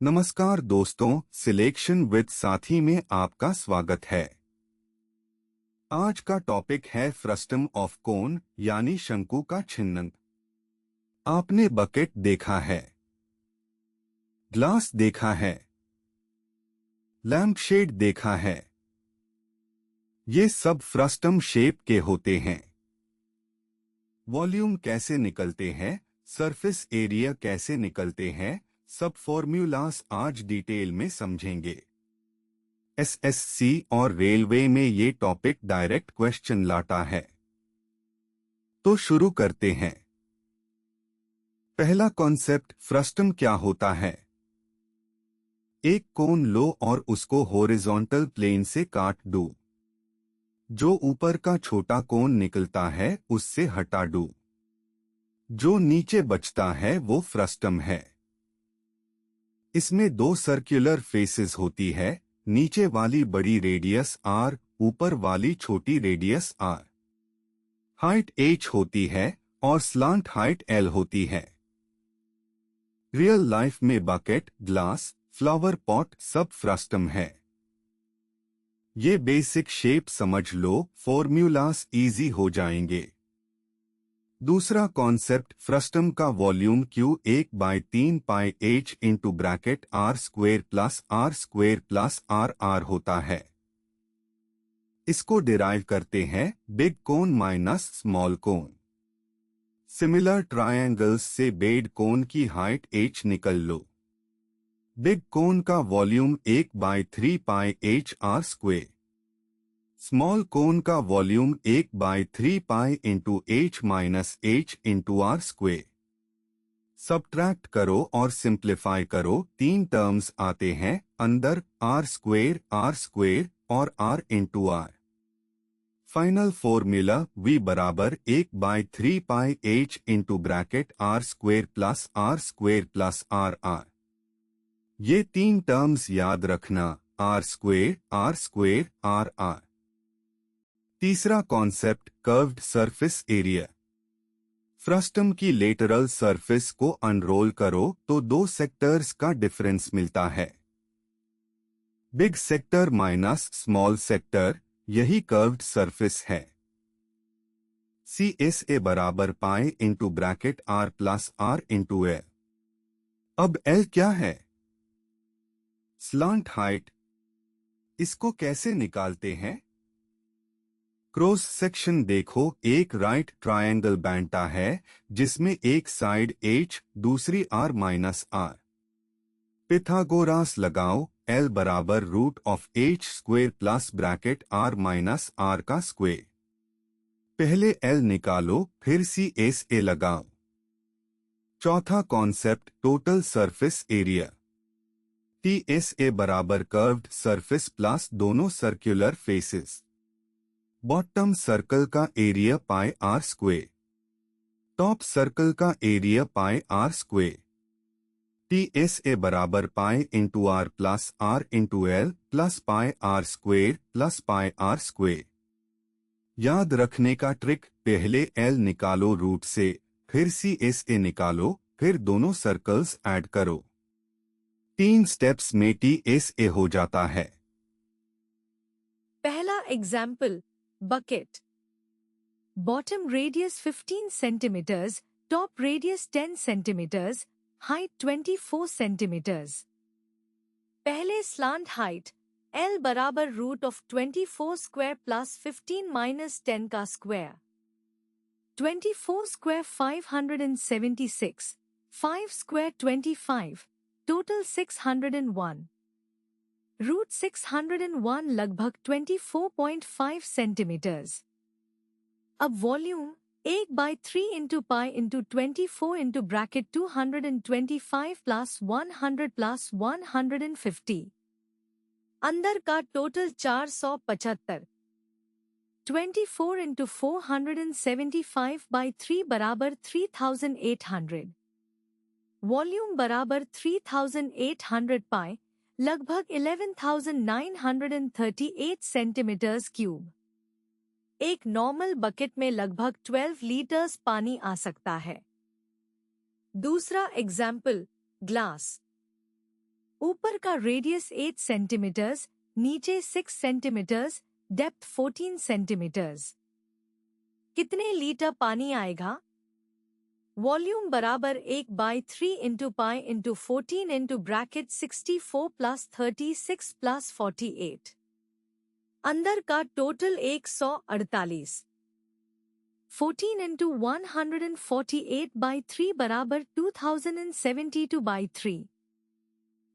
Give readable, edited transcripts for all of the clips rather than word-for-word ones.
नमस्कार दोस्तों, selection with साथी में आपका स्वागत है। आज का टॉपिक है फ्रस्टम ऑफ कोन यानी शंकु का छिन्न। आपने बकेट देखा है, ग्लास देखा है, लैम्प शेड देखा है। ये सब फ्रस्टम शेप के होते हैं। वॉल्यूम कैसे निकलते हैं, सरफेस एरिया कैसे निकलते हैं, सब फॉर्मूलास आज डिटेल में समझेंगे। एसएससी और रेलवे में ये टॉपिक डायरेक्ट क्वेश्चन लाता है। तो शुरू करते हैं। पहला कॉन्सेप्ट, फ्रस्टम क्या होता है। एक कोन लो और उसको हॉरिजॉन्टल प्लेन से काट दो। जो ऊपर का छोटा कोन निकलता है उससे हटा दो। जो नीचे बचता है वो फ्रस्टम है। इसमें दो सर्कुलर फेसेस होती है, नीचे वाली बड़ी रेडियस आर, ऊपर वाली छोटी रेडियस आर। हाइट h होती है और स्लांट हाइट l होती है। रियल लाइफ में बकेट, ग्लास, फ्लावर पॉट सब फ्रस्टम है। ये बेसिक शेप समझ लो, फॉर्मूलास इजी हो जाएंगे। दूसरा कॉन्सेप्ट, फ्रस्टम का volume Q1/3πh into bracket r² + r² + होता है। इसको डिराइव करते हैं बिग कोन माइनस स्मॉल कोन। सिमिलर ट्रायंगल्स से बेड कोन की हाइट h निकल लो। बिग कोन का volume 1/3πh r²। Small cone का volume 1/3π into h into r²। Subtract करो और सिंप्लीफाई करो, तीन टर्म्स आते हैं अंदर, r² और r into r। Final formula v बराबर 1/3πh into bracket r² + r²। ये तीन टर्म्स याद रखना, r², r²। तीसरा concept, curved surface area. Frustum की लेटरल सरफेस को अनरोल करो तो दो सेक्टर्स का डिफरेंस मिलता है। Big sector minus small sector, यही कर्व्ड सरफेस है। CSA बराबर pi into bracket r + r into l। अब l क्या है? Slant height. इसको कैसे निकालते हैं? क्रॉस सेक्शन देखो, एक राइट ट्रायंगल बनता है जिसमें एक साइड h, दूसरी r-r। पिथागोरस लगाओ, l बराबर √h² प्लस ब्रैकेट r-r का स्क्वायर। पहले l निकालो, फिर CSA लगाओ। चौथा concept, total surface area. TSA बराबर कर्व्ड सरफेस प्लस दोनों सर्कुलर फेसेस। बॉटम सर्कल का एरिया πr²। टॉप सर्कल का एरिया πr²। TSA बराबर pi into r plus r into l plus πr² plus πr²। याद रखने का ट्रिक, पहले l निकालो रूट से, फिर CSA निकालो, फिर दोनों सर्कल्स ऐड करो। 3 स्टेप्स में TSA हो जाता है। पहला example, bucket. Bottom radius 15 centimetres, top radius 10 centimetres, height 24 centimetres. पहले स्लांट हाइट L बराबर √24² प्लस 15 माइनस 10 का स्क्वायर। 24² 576, 5² 25, टोटल 601। √601 लगभग 24.5 सेंटीमीटर्स। अब volume 1/3 into pi into 24 into bracket 225 + 100 + 150। अंदर का टोटल 475। 24 इंटू 475/3 बराबर 3800। वॉल्यूम बराबर 3800 पाई, लगभग 11,938 सेंटीमीटर्स क्यूब। एक नॉर्मल बकेट में लगभग 12 लीटर्स पानी आ सकता है। दूसरा एग्जाम्पल, ग्लास। ऊपर का रेडियस 8 सेंटीमीटर्स, नीचे 6 सेंटीमीटर्स, डेप्थ 14 सेंटीमीटर्स। कितने लीटर पानी आएगा? वॉल्यूम बराबर 1/3 into pi into 14 into bracket 64 plus 36 plus 48। अंदर का टोटल 148। 14 इंटू 148/3 बराबर 2072/3।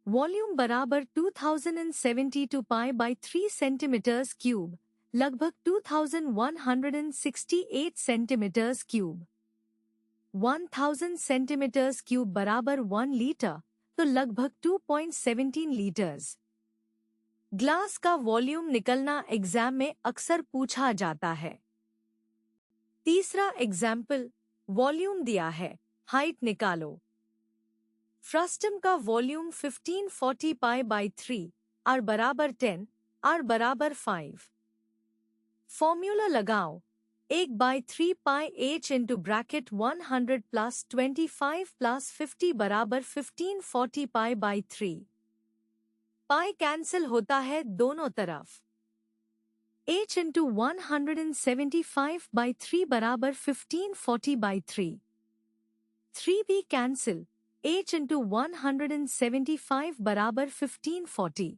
वॉल्यूम बराबर 2072 पाई/3 सेंटीमीटर्स क्यूब, लगभग 2168 सेंटीमीटर्स क्यूब। 1000 सेंटीमीटर्स क्यूब बराबर 1 लीटर, तो लगभग 2.17 लीटर्स। ग्लास का वॉल्यूम निकलना एग्जाम में अक्सर पूछा जाता है। तीसरा एग्जाम्पल, वॉल्यूम दिया है, हाइट निकालो। फ्रस्टम का वॉल्यूम 1540 पाई/3, आर बराबर 10, आर बराबर 5। फॉर्मूला लगाओ। 1/3 pi h into bracket 100 plus 25 plus 50 बराबर 1540 पाई/3। पाई कैंसिल होता है दोनों तरफ। h इंटू 175/3 बराबर 1540/3। 3 भी कैंसिल। h इंटू 175 बराबर 1540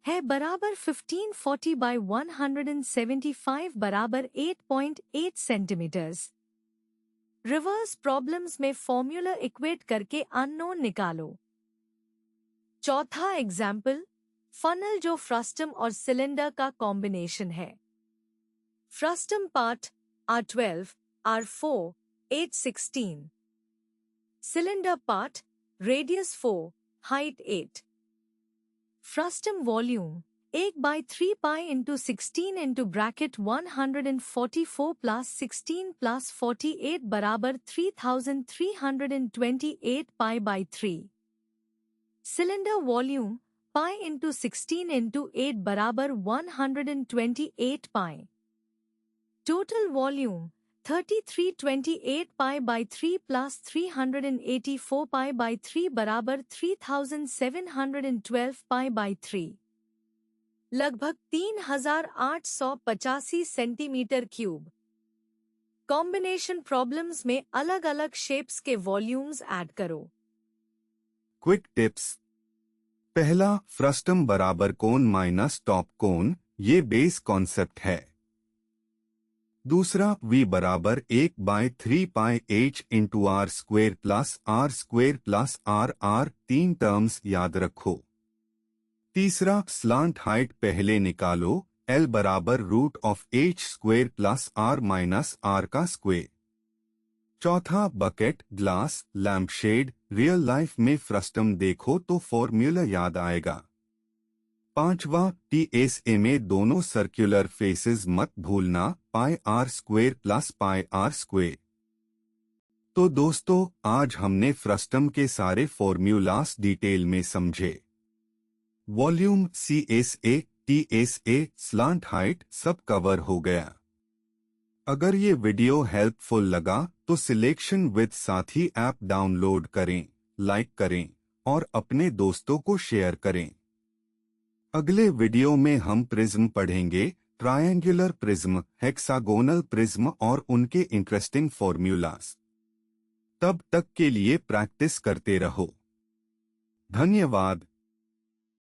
है बराबर 1540/175 बराबर 8.8 सेंटीमीटर्स। रिवर्स प्रॉब्लम्स में फॉर्मूला इक्वेट करके अननोन निकालो। चौथा एग्जाम्पल, फनल जो फ्रस्टम और सिलेंडर का कॉम्बिनेशन है। Frustum part R12, R4, H16। Cylinder part radius 4, height 8। Frustum volume 1/3 pi into 16 into bracket 144 plus 16 plus 48 बराबर 3328 पाई/3। Cylinder volume pi into 16 into 8 बराबर 128 पाई। टोटल वॉल्यूम 3328 पाई/3 प्लस 384 पाई/3 बराबर 3712 पाई/3, लगभग 3885 सेंटीमीटर क्यूब। कॉम्बिनेशन प्रॉब्लम्स में अलग अलग शेप्स के वॉल्यूम्स ऐड करो। Quick tips. पहला, फ्रस्टम बराबर कोन माइनस टॉप कोन, ये बेस कॉन्सेप्ट है। दूसरा, v बराबर 1/3 pi h into r square plus r square plus r 3 terms याद रखो। तीसरा, स्लांट हाइट पहले निकालो, l बराबर root of h square plus r minus r का स्क्वेयर। चौथा, bucket, glass, lampshade, real life में फ्रस्टम देखो तो फॉर्मूला याद आएगा। पांचवा, TSA में दोनों सर्कुलर फेसेस मत भूलना, पाई r square plus pi r square. तो दोस्तों, आज हमने फ्रस्टम के सारे फॉर्मूलास डिटेल में समझे। Volume, CSA, TSA, slant height सब कवर हो गया। अगर ये वीडियो हेल्पफुल लगा तो सिलेक्शन विद साथी ऐप डाउनलोड करें, लाइक करें और अपने दोस्तों को शेयर करें। अगले वीडियो में हम प्रिज्म पढ़ेंगे, ट्रायंगुलर प्रिज्म, हेक्सागोनल प्रिज्म और उनके इंटरेस्टिंग फॉर्मूलास। तब तक के लिए प्रैक्टिस करते रहो। धन्यवाद।